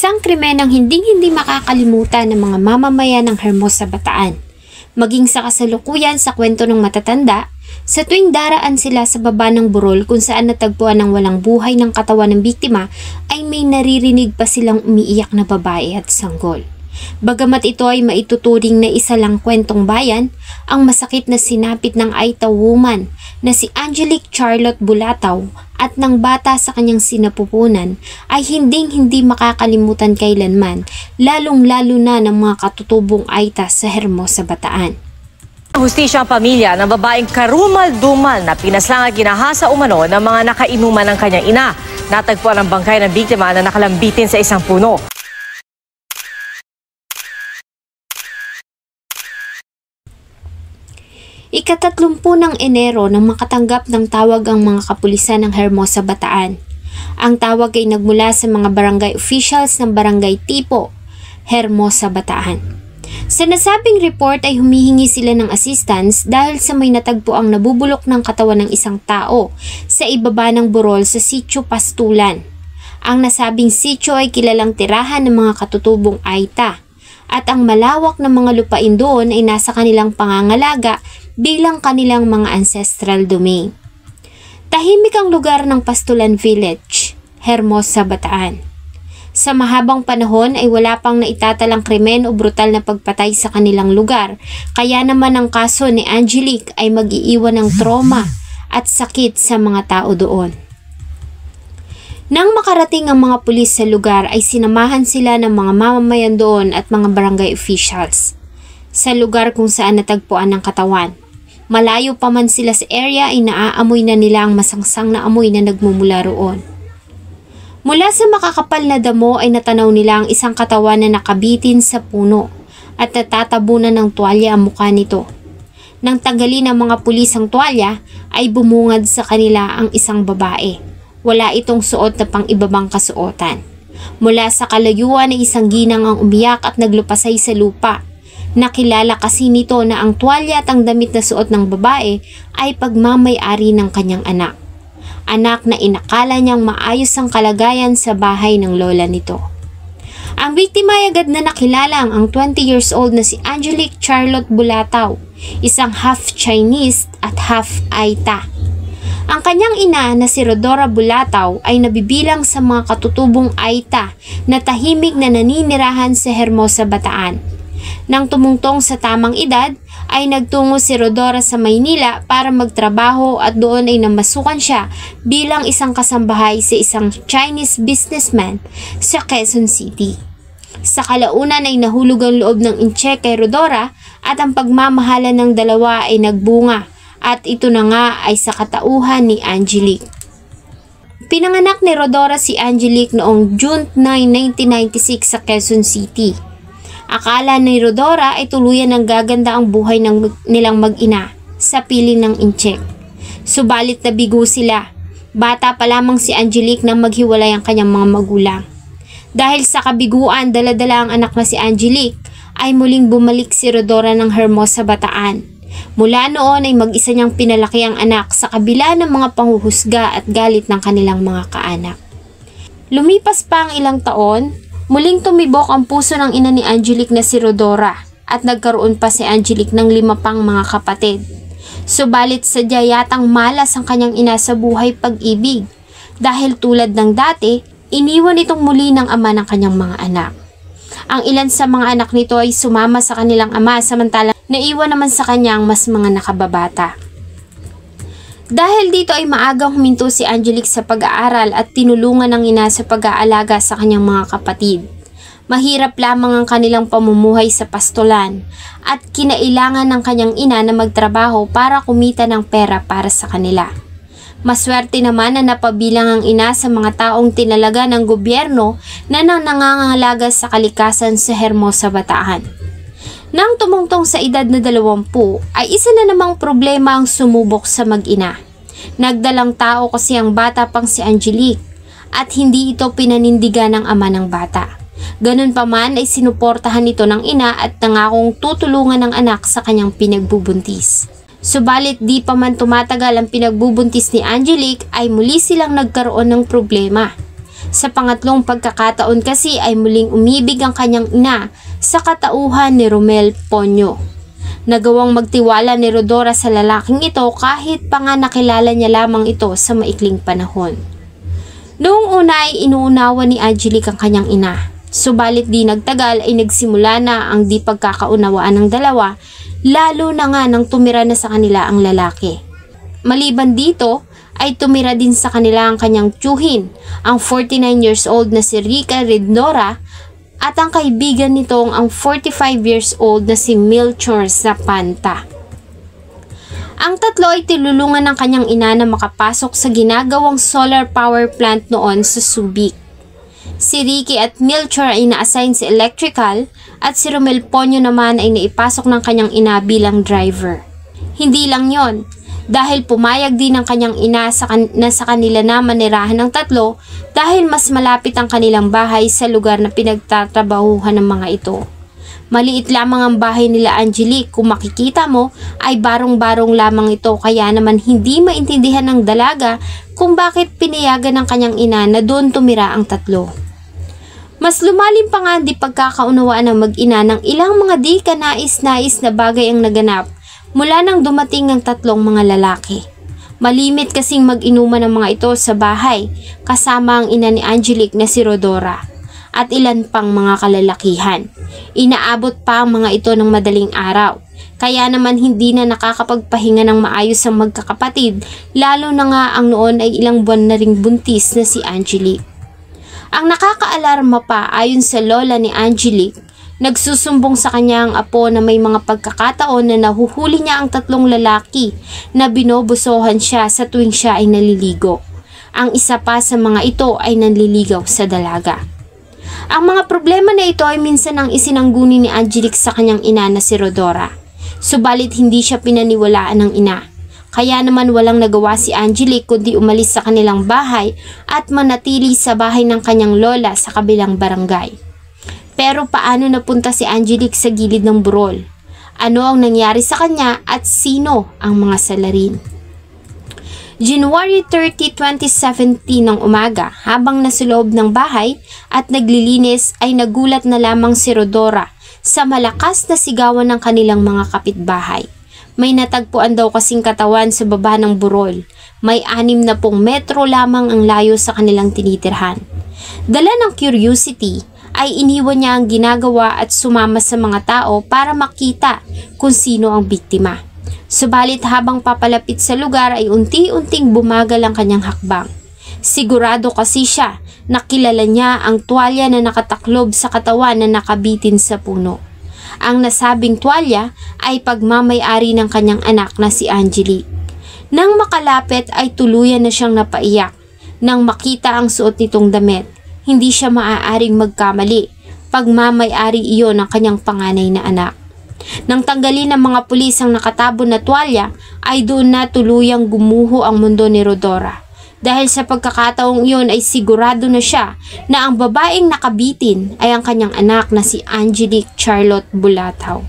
Isang krimen ang hinding-hindi makakalimutan ng mga mamamayan ng Hermosa, Bataan. Maging sa kasalukuyan sa kwento ng matatanda, sa tuwing daraan sila sa baba ng burol kung saan natagpuan ng walang buhay ng katawan ng biktima, ay may naririnig pa silang umiiyak na babae at sanggol. Bagamat ito ay maituturing na isa lang kwentong bayan, ang masakit na sinapit ng Aita woman na si Angelique Charlotte Bulataw at ng bata sa kanyang sinapupunan ay hinding-hindi makakalimutan kailanman, lalong-lalo na ng mga katutubong Aita sa Hermosa, Bataan. Hustisya ang pamilya ng babaeng karumal-dumal na pinaslang at ginahasa umano ng mga nakainuman ng kanyang ina. Natagpuan ang bangkay ng biktima na nakalambitin sa isang puno. Ika-30 ng Enero nang makatanggap ng tawag ang mga kapulisan ng Hermosa, Bataan. Ang tawag ay nagmula sa mga barangay officials ng Barangay Tipo, Hermosa, Bataan. Sa nasabing report ay humihingi sila ng assistance dahil sa may natagpuang nabubulok ng katawan ng isang tao sa ibaba ng burol sa Sitio Pastulan. Ang nasabing sitio ay kilalang tirahan ng mga katutubong Aita at ang malawak na mga lupain doon ay nasa kanilang pangangalaga bilang kanilang mga ancestral domain. Tahimik ang lugar ng Pastulan Village, Hermosa, Bataan. Sa mahabang panahon ay wala pang naitatalang krimen o brutal na pagpatay sa kanilang lugar, kaya naman ang kaso ni Angelique ay mag-iiwan ng trauma at sakit sa mga tao doon. Nang makarating ang mga pulis sa lugar ay sinamahan sila ng mga mamamayan doon at mga barangay officials sa lugar kung saan natagpuan ang katawan. Malayo pa man sila sa area ay naaamoy na nila ang masangsang na amoy na nagmumula roon. Mula sa makakapal na damo ay natanaw nila ang isang katawan na nakabitin sa puno at natatabunan ng tuwalya ang mukha nito. Nang tanggalin ng mga pulis ang tuwalya ay bumungad sa kanila ang isang babae. Wala itong suot na pang-ibabang kasuotan. Mula sa kalayuan ay isang ginang ang umiyak at naglupasay sa lupa. Nakilala kasi nito na ang tuwalya at ang damit na suot ng babae ay pagmamay-ari ng kanyang anak. Anak na inakala niyang maayos ang kalagayan sa bahay ng lola nito. Ang biktima ay agad na nakilala ang 20 years old na si Angelique Charlotte Bulataw, isang half Chinese at half Aita. Ang kanyang ina na si Rodora Bulataw ay nabibilang sa mga katutubong Aita na tahimik na naninirahan sa Hermosa, Bataan. Nang tumungtong sa tamang edad, ay nagtungo si Rodora sa Maynila para magtrabaho at doon ay namasukan siya bilang isang kasambahay sa isang Chinese businessman sa Quezon City. Sa kalaunan ay nahulog ang loob ng inche kay Rodora at ang pagmamahalan ng dalawa ay nagbunga at ito na nga ay sa katauhan ni Angelique. Pinanganak ni Rodora si Angelique noong June 9, 1996 sa Quezon City. Akala ni Rodora ay tuluyan ng gaganda ang buhay nilang mag-ina sa piling ng incheck. Subalit nabigo sila. Bata pa lamang si Angelique nang maghiwalay ang kanyang mga magulang. Dahil sa kabiguan, dala-dala ang anak na si Angelique, ay muling bumalik si Rodora ng Hermosa, Bataan. Mula noon ay mag-isa niyang pinalaki ang anak sa kabila ng mga panghuhusga at galit ng kanilang mga kaanak. Lumipas pa ang ilang taon, muling tumibok ang puso ng ina ni Angelique na si Rodora at nagkaroon pa si Angelique ng 5 pang mga kapatid. Subalit sadya yatang malas ang kanyang ina sa buhay pag-ibig dahil tulad ng dati, iniwan itong muli ng ama ng kanyang mga anak. Ang ilan sa mga anak nito ay sumama sa kanilang ama samantalang naiwan naman sa kanyang mas mga nakababata. Dahil dito ay maagang huminto si Angelique sa pag-aaral at tinulungan ng ina sa pag-aalaga sa kanyang mga kapatid. Mahirap lamang ang kanilang pamumuhay sa Pastulan at kinailangan ng kanyang ina na magtrabaho para kumita ng pera para sa kanila. Maswerte naman na napabilang ang ina sa mga taong tinalaga ng gobyerno na nangangahalaga sa kalikasan sa Hermosa, Bataan. Nang tumungtong sa edad na 20 ay isa na namang problema ang sumubok sa mag-ina. Nagdalang tao kasi ang bata pang si Angelique at hindi ito pinanindigan ng ama ng bata. Ganun pa man ay sinuportahan ito ng ina at nangakong tutulungan ng anak sa kanyang pinagbubuntis. Subalit di pa man tumatagal ang pinagbubuntis ni Angelique ay muli silang nagkaroon ng problema. Sa pangatlong pagkakataon kasi ay muling umibig ang kanyang ina sa katauhan ni Romel Ponyo. Nagawang magtiwala ni Rodora sa lalaking ito kahit pa nga nakilala niya lamang ito sa maikling panahon. Noong una ay inuunawa ni Angelique ang kanyang ina. Subalit di nagtagal ay nagsimula na ang di pagkakaunawaan ng dalawa, lalo na nga nang tumira na sa kanila ang lalaki. Maliban dito ay tumira din sa kanila ang kanyang tiyuhin, ang 49 years old na si Rica Rednora at ang kaibigan nitong ang 45 years old na si Melchor Zapanta. Ang tatlo ay tinulungan ng kanyang ina na makapasok sa ginagawang solar power plant noon sa Subic. Si Ricky at Melchor ay na-assign sa electrical at si Romel Ponyo naman ay naipasok ng kanyang ina bilang driver. Hindi lang yon, dahil pumayag din ng kanyang ina na sa kanila na manirahan ng tatlo dahil mas malapit ang kanilang bahay sa lugar na pinagtatrabahuhan ng mga ito. Maliit lamang ang bahay nila Angelique, kung makikita mo ay barong-barong lamang ito, kaya naman hindi maintindihan ng dalaga kung bakit pinayagan ng kanyang ina na doon tumira ang tatlo. Mas lumalim pa nga di pagkakaunawaan ng mag-ina ng ilang mga di kanais-nais na bagay ang naganap mula nang dumating ang tatlong mga lalaki. Malimit kasing mag-inuman ng mga ito sa bahay kasama ang ina ni Angelique na si Rodora at ilan pang mga kalalakihan. Inaabot pa ang mga ito ng madaling araw. Kaya naman hindi na nakakapagpahinga ng maayos ang magkakapatid, lalo na nga ang noon ay ilang buwan na ring buntis na si Angelique. Ang nakakaalarma pa ayon sa lola ni Angelique, nagsusumbong sa kanya ang apo na may mga pagkakataon na nahuhuli niya ang tatlong lalaki na binobusohan siya sa tuwing siya ay naliligo. Ang isa pa sa mga ito ay nanliligaw sa dalaga. Ang mga problema na ito ay minsan ang isinangguni ni Angelique sa kanyang ina na si Rodora. Subalit hindi siya pinaniwalaan ng ina. Kaya naman walang nagawa si Angelique kundi umalis sa kanilang bahay at manatili sa bahay ng kanyang lola sa kabilang barangay. Pero paano napunta si Angelique sa gilid ng burol? Ano ang nangyari sa kanya at sino ang mga salarin? January 30, 2017 ng umaga, habang nasa loob ng bahay at naglilinis ay nagulat na lamang si Rodora sa malakas na sigawan ng kanilang mga kapitbahay. May natagpuan daw kasing katawan sa baba ng burol. May 60 metro lamang ang layo sa kanilang tinitirhan. Dala ng curiosity ay iniwan niya ang ginagawa at sumama sa mga tao para makita kung sino ang biktima. Subalit habang papalapit sa lugar ay unti-unting bumagal ang kanyang hakbang. Sigurado kasi siya na kilala niya ang tuwalya na nakataklob sa katawan na nakabitin sa puno. Ang nasabing tuwalya ay pagmamay-ari ng kanyang anak na si Angelique. Nang makalapit ay tuluyan na siyang napaiyak. Nang makita ang suot nitong damit, hindi siya maaaring magkamali. Pagmamay-ari iyon ng kanyang panganay na anak. Nang tanggalin ng mga pulis ang nakatabon na tuwalya, ay doon na tuluyang gumuho ang mundo ni Rodora. Dahil sa pagkakataong iyon ay sigurado na siya na ang babaeng nakabitin ay ang kanyang anak na si Angelique Charlotte Bulataw.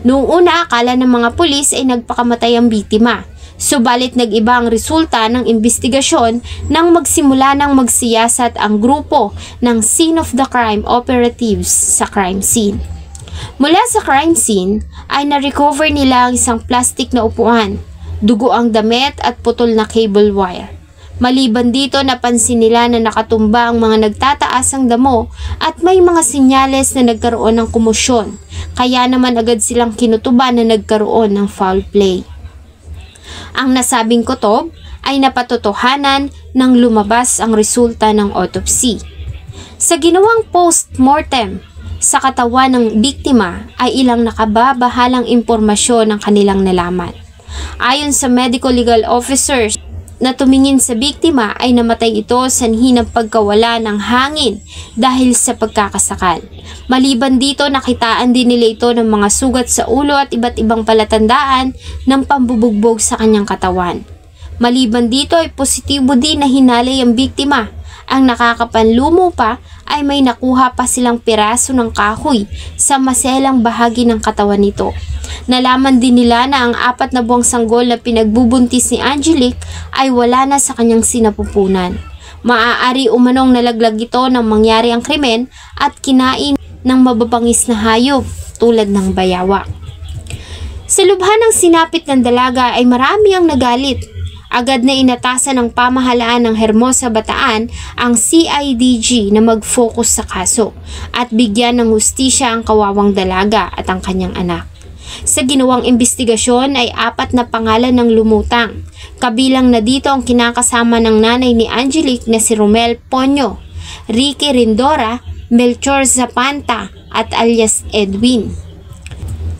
Noong una akala ng mga pulis ay nagpakamatay ang biktima. Subalit nag-iba ang resulta ng investigasyon nang magsimula ng magsiyasat ang grupo ng Scene of the Crime Operatives sa crime scene. Mula sa crime scene ay na-recover nila ang isang plastic na upuan, dugo ang damit at putol na cable wire. Maliban dito, napansin nila na nakatumba ang mga nagtataas ang damo at may mga sinyales na nagkaroon ng komosyon, kaya naman agad silang kinutuban na nagkaroon ng foul play. Ang nasabing kutob ay napatotohanan nang lumabas ang resulta ng autopsy. Sa ginawang post-mortem sa katawan ng biktima ay ilang nakababahalang impormasyon ang kanilang nalaman. Ayon sa medical legal officers na tumingin sa biktima ay namatay ito sanhi ng pagkawala ng hangin dahil sa pagkakasakal. Maliban dito, nakitaan din nila ito ng mga sugat sa ulo at iba't ibang palatandaan ng pambubugbog sa kanyang katawan. Maliban dito ay positibo din na hinalay ang biktima. Ang nakakapanlumo pa ay may nakuha pa silang piraso ng kahoy sa maselang bahagi ng katawan nito. Nalaman din nila na ang 4 na buwang sanggol na pinagbubuntis ni Angelique ay wala na sa kanyang sinapupunan. Maaari umanong nalaglag ito nang mangyari ang krimen at kinain ng mababangis na hayop tulad ng bayawak. Sa lubhan ng sinapit ng dalaga ay marami ang nagalit. Agad na inatasan ng pamahalaan ng Hermosa Bataan ang CIDG na mag-focus sa kaso at bigyan ng hustisya ang kawawang dalaga at ang kanyang anak. Sa ginawang investigasyon ay 4 na pangalan ng lumutang. Kabilang na dito ang kinakasama ng nanay ni Angelique na si Romel Ponyo, Ricky Rindora, Melchor Zapanta at alias Edwin.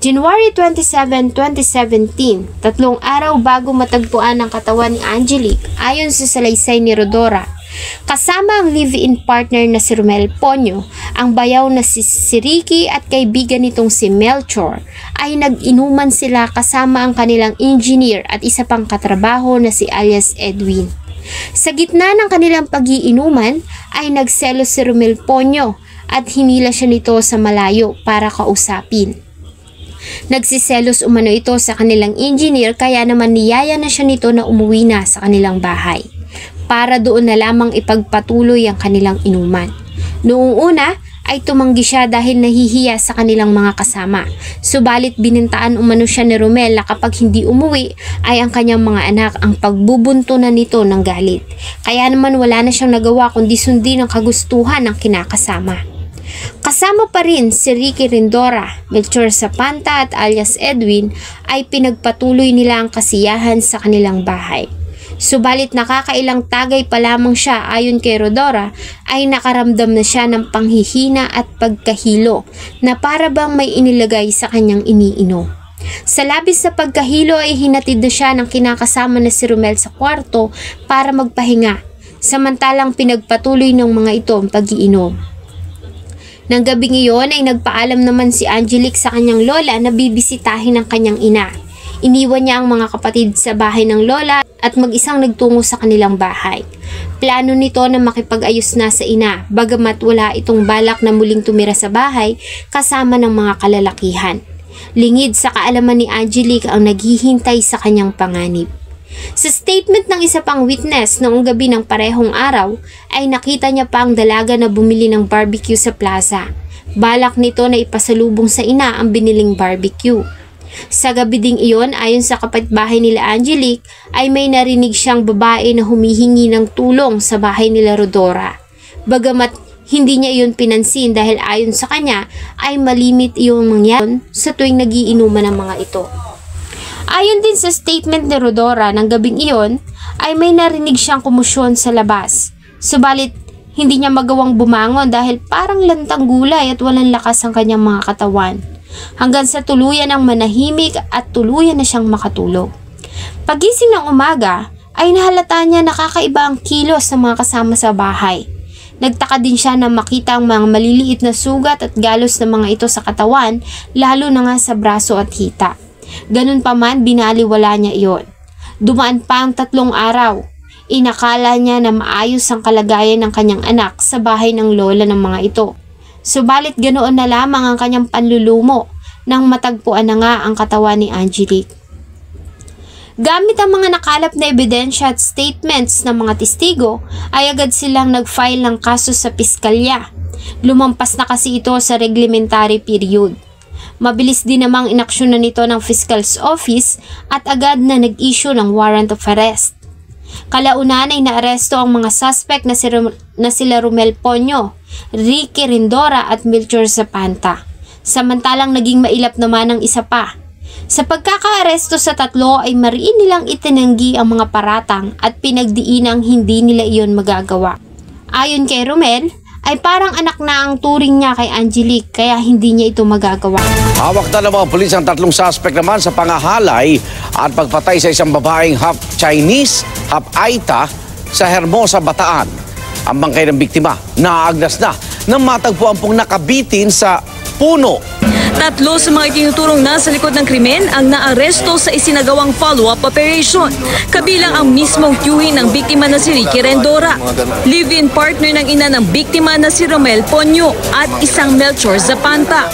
January 27, 2017, 3 araw bago matagpuan ang katawan ni Angelique ayon sa salaysay ni Rodora. Kasama ang live-in partner na si Romel Ponyo, ang bayaw na si Ricky at kaibigan nitong si Melchor ay nag-inuman sila kasama ang kanilang engineer at isa pang katrabaho na si alias Edwin. Sa gitna ng kanilang pag-iinuman ay nagselos si Romel Ponyo at hinila siya nito sa malayo para kausapin. Nagsiselos umano ito sa kanilang engineer kaya naman niyaya na siya nito na umuwi na sa kanilang bahay para doon na lamang ipagpatuloy ang kanilang inuman. Noong una ay tumanggi siya dahil nahihiya sa kanilang mga kasama. Subalit binintaan umano siya ni Romel na kapag hindi umuwi ay ang kanyang mga anak ang pagbubuntunan nito ng galit. Kaya naman wala na siyang nagawa kundi sundin ang kagustuhan ng kinakasama. Kasama pa rin si Ricky Rindora, Melchor Zapanta at alias Edwin ay pinagpatuloy nila ang kasiyahan sa kanilang bahay. Subalit nakakailang tagay pa lamang siya ayon kay Rodora ay nakaramdam na siya ng panghihina at pagkahilo na para bang may inilagay sa kanyang iniinom. Sa labis sa pagkahilo ay hinatid na siya ng kinakasama na si Romel sa kwarto para magpahinga, samantalang pinagpatuloy ng mga ito ang pag-iinom. Nang gabing iyon ay nagpaalam naman si Angelique sa kanyang lola na bibisitahin ng kanyang ina. Iniwan niya ang mga kapatid sa bahay ng lola at mag-isang nagtungo sa kanilang bahay. Plano nito na makipag-ayos na sa ina, bagamat wala itong balak na muling tumira sa bahay kasama ng mga kalalakihan. Lingid sa kaalaman ni Angelique ang naghihintay sa kanyang panganib. Sa statement ng isa pang witness noong gabi ng parehong araw ay nakita niya pa ang dalaga na bumili ng barbecue sa plaza. Balak nito na ipasalubong sa ina ang biniling barbecue. Sa gabi ding iyon, ayon sa kapitbahay nila Angelique, ay may narinig siyang babae na humihingi ng tulong sa bahay nila Rodora. Bagamat hindi niya iyon pinansin dahil ayon sa kanya ay malimit iyong mangyari sa tuwing nagiinuman ng mga ito. Ayon din sa statement ni Rodora ng gabing iyon ay may narinig siyang kumusyon sa labas. Subalit hindi niya magawang bumangon dahil parang lantang gulay at walang lakas ang kanyang mga katawan. Hanggang sa tuluyan ang manahimik at tuluyan na siyang makatulog. Pagising ng umaga ay nahalata niya nakakaiba ang kilos ng mga kasama sa bahay. Nagtaka din siya na makita ang mga maliliit na sugat at galos ng mga ito sa katawan, lalo na nga sa braso at hita. Ganun pa man, binaliwala niya iyon. Dumaan pa ang 3 araw. Inakala niya na maayos ang kalagayan ng kanyang anak sa bahay ng lola ng mga ito. Subalit ganoon na lamang ang kanyang panlulumo nang matagpuan na nga ang katawan ni Angelique. Gamit ang mga nakalap na ebidensya at statements ng mga testigo, ay agad silang nag-file ng kaso sa piskalya. Lumampas na kasi ito sa reglementary period. Mabilis din namang inaksyonan nito ng Fiscal's Office at agad na nag-issue ng warrant of arrest. Kalaunan ay naaresto ang mga suspect na sila Romel Ponyo, Ricky Rindora at Melchor Zapanta. Samantalang naging mailap naman ang isa pa. Sa pagkakaaresto sa 3 ay mariin nilang itinanggi ang mga paratang at pinagdiinang hindi nila iyon magagawa. Ayon kay Romel, ay parang anak na ang turing niya kay Angelique kaya hindi niya ito magagawa. Hawak na ng mga pulis ang 3 suspect naman sa pangahalay at pagpatay sa isang babaeng half Chinese, half Aita sa Hermosa, Bataan. Ang bangkay ng biktima naagnas na nang matagpuan pong nakabitin sa puno. 3 sa mga itinuturong nasa likod ng krimen ang naaresto sa isinagawang follow-up operation. Kabilang ang mismong tiyuhin ng biktima na si Ricky Rindora, live-in partner ng ina ng biktima na si Romel Ponyo at isang Melchor Zapanta.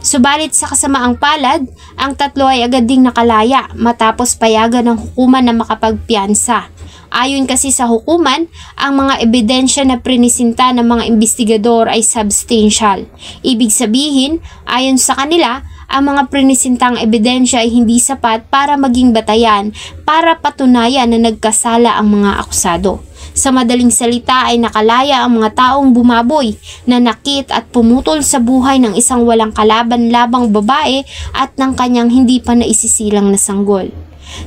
Subalit sa kasamaang palad, ang 3 ay agad ding nakalaya matapos payagan ng hukuman na makapagpiyansa. Ayon kasi sa hukuman, ang mga ebidensya na prinisinta ng mga investigador ay substantial. Ibig sabihin, ayon sa kanila, ang mga prinisintang ebidensya ay hindi sapat para maging batayan para patunayan na nagkasala ang mga akusado. Sa madaling salita ay nakalaya ang mga taong bumaboy, nanakit at pumutol sa buhay ng isang walang kalaban-labang babae at ng kanyang hindi pa naisisilang na sanggol.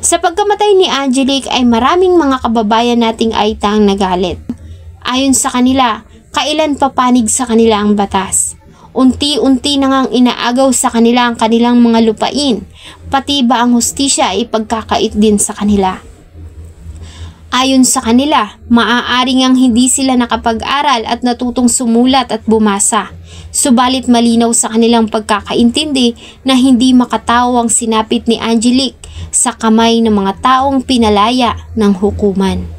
Sa pagkamatay ni Angelique ay maraming mga kababayan nating Aita ang nagalit. Ayon sa kanila, kailan papanig sa kanila ang batas? Unti-unti na ngang inaagaw sa kanila ang kanilang mga lupain, pati ba ang hustisya ay ipagkakait din sa kanila. Ayon sa kanila, maaari ngang hindi sila nakapag-aral at natutong sumulat at bumasa. Subalit malinaw sa kanilang pagkakaintindi na hindi makatawa ang sinapit ni Angelique sa kamay ng mga taong pinalaya ng hukuman.